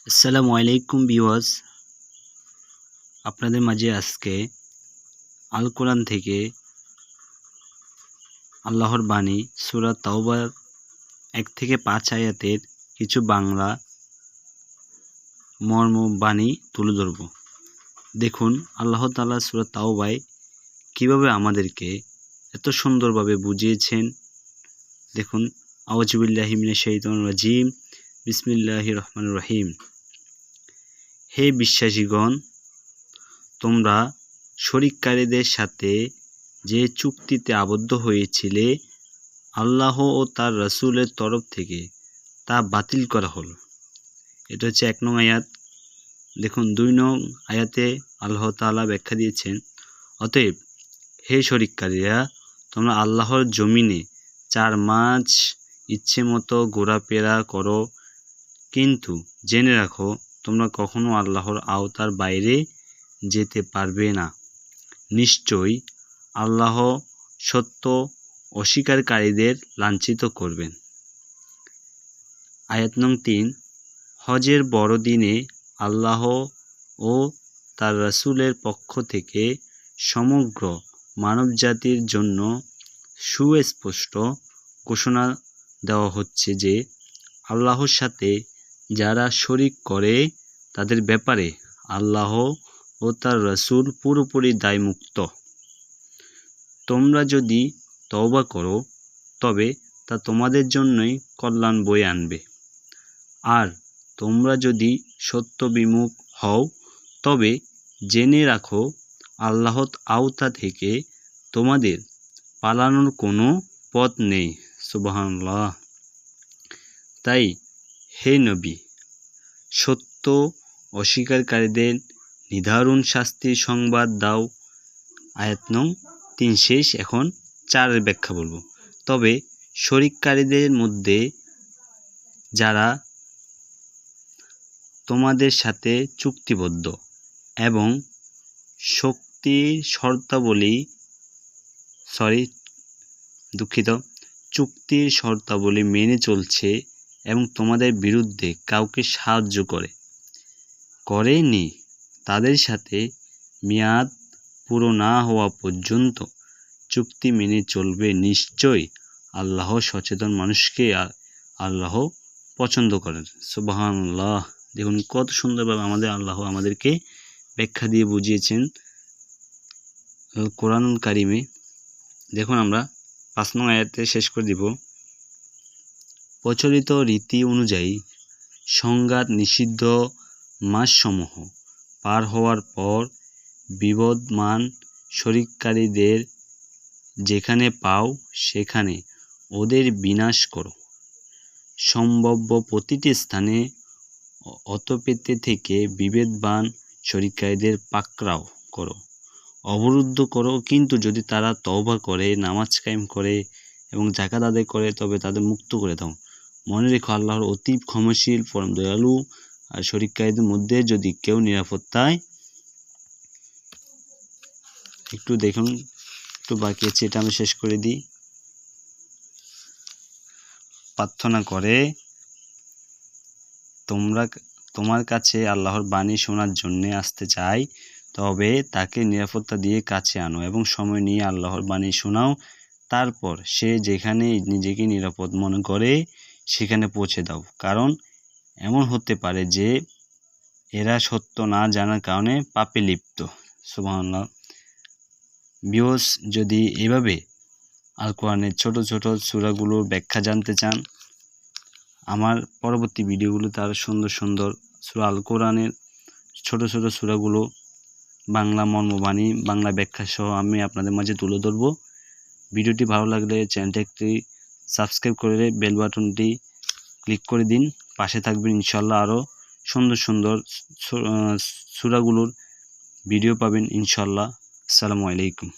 আসসালামু আলাইকুম ভিউয়ার্স, আপনাদের মাঝে আজকে আল কোরআন থেকে আল্লাহর বাণী সূরা তাওবার 1 থেকে 5 আয়াতের কিছু বাংলা মর্ম বাণী তুলে ধরব। দেখুন আল্লাহ তাআলা সূরা তাওবায় কিভাবে আমাদেরকে এত সুন্দরভাবে বুঝিয়েছেন। দেখুন, আউযু বিল্লাহি মিনাশ শাইতানির রাজিম, বিসমিল্লাহির রহমানির রহিম। হে বিশ্বাসীগণ, তোমরা শরিককারীদের সাথে যে চুক্তিতে আবদ্ধ হয়েছিলে আল্লাহ ও তার রাসূলের তরফ থেকে তা বাতিল করা হলো। এটা হচ্ছে 1 নং আয়াত। দেখুন 2 নং আয়াতে আল্লাহ তাআলা ব্যাখ্যা দিয়েছেন, অতএব হে শরিককারীরা, তোমরা আল্লাহর জমিনে 4 মাস ইচ্ছে মতো ঘোরাফেরা করো, কিন্তু জেনে রাখো তোমরা কখনো আল্লাহর আওতার বাইরে যেতে পারবে না। নিশ্চয়ই আল্লাহ সত্য অস্বীকারীদের লাঞ্ছিত করবেন। আয়াত নং 3, হজের বড়দিনে আল্লাহ ও তার রাসূলের পক্ষ থেকে সমগ্র মানবজাতির জন্য সুস্পষ্ট ঘোষণা দেওয়া হচ্ছে যে আল্লাহর সাথে যারা শরিক করে তাদের ব্যাপারে আল্লাহ ও তার রাসূল পুরোপুরি দায়মুক্ত। তোমরা যদি তওবা করো তবে তা তোমাদের জন্যই কল্যাণ বয়ে আনবে, আর তোমরা যদি সত্য বিমুখ হও তবে জেনে রাখো আল্লাহর আওতা থেকে তোমাদের পালানোর কোনো পথ নেই। সুবহানাল্লাহ। তাই হে নবী, সত্য অস্বীকারীদের নিদারুণ শাস্তির সংবাদ দাও। আয়াত নং 3 শেষ। এখন 4 এর ব্যাখ্যা বলবো। তবে শরিককারীদের মধ্যে যারা তোমাদের সাথে চুক্তিবদ্ধ এবং চুক্তির শর্তাবলী মেনে চলছে এবং তোমাদের বিরুদ্ধে কাউকে সাহায্য করেনি, তাদের সাথে মেয়াদ পুরো না হওয়া পর্যন্ত চুক্তি মেনে চলবে। নিশ্চয়ই আল্লাহ সচেতন মানুষকে আল্লাহ পছন্দ করেন। সুবহানাল্লাহ। দেখুন কত সুন্দরভাবে আল্লাহ আমাদেরকে ব্যাখ্যা দিয়ে বুঝিয়েছেন কোরআনুল কারিমে। দেখুন আমরা 5 নং আয়াতে শেষ করে দিব। প্রচলিত রীতি অনুযায়ী সংঘাত নিষিদ্ধ মাসসমূহ পার হওয়ার পর বিবদমান শরিককারীদের যেখানে পাও সেখানে ওদের বিনাশ করো। সম্ভাব্য প্রতিটি স্থানে অতপেতে থেকে বিভেদবান শরিককারীদের পাকড়াও করো, অবরুদ্ধ করো। কিন্তু যদি তারা তওবা করে, নামাজ কায়েম করে এবং যাকাত আদায় করে তবে তাদের মুক্ত করে দাও। মনে রেখো আল্লাহর অতি ক্ষমাশীল, পরম দয়ালু। আর শরিককারীদের মধ্যে যদি কেউ নিরাপত্তায় একটু দেখুন, একটু বাকি আছে, এটা আমি শেষ করে দিই। প্রার্থনা করে তোমার কাছে আল্লাহর বাণী শোনার জন্য আসতে চাই, তবে তাকে নিরাপত্তা দিয়ে কাছে আনো এবং সময় নিয়ে আল্লাহর বাণী শোনাও। তারপর সে যেখানে নিজেকে নিরাপদ মনে করে সেখানে পৌঁছে দাও, কারণ এমন হতে পারে যে এরা সত্য না জানার কারণে পাপে লিপ্ত। সুবহানাল্লাহ। ভিউয়ার্স, যদি এভাবে আল কোরআনের ছোট ছোট সূরাগুলোর ব্যাখ্যা জানতে চান, আমার পরবর্তী ভিডিওগুলোতে আরও সুন্দর সুন্দর সূরা আল কোরআনের ছোট ছোট সূরাগুলো বাংলা মর্মবাণী, বাংলা ব্যাখ্যা সহ আমি আপনাদের মাঝে তুলে ধরব। ভিডিওটি ভালো লাগলে চ্যানেলটি সাবস্ক্রাইব করে বেল বাটনটি ক্লিক করে দিন, পাশে থাকবেন। ইনশাল্লাহ আরও সুন্দর সুন্দর সূরাগুলোর ভিডিও পাবেন ইনশাল্লাহ। আসসালামু আলাইকুম।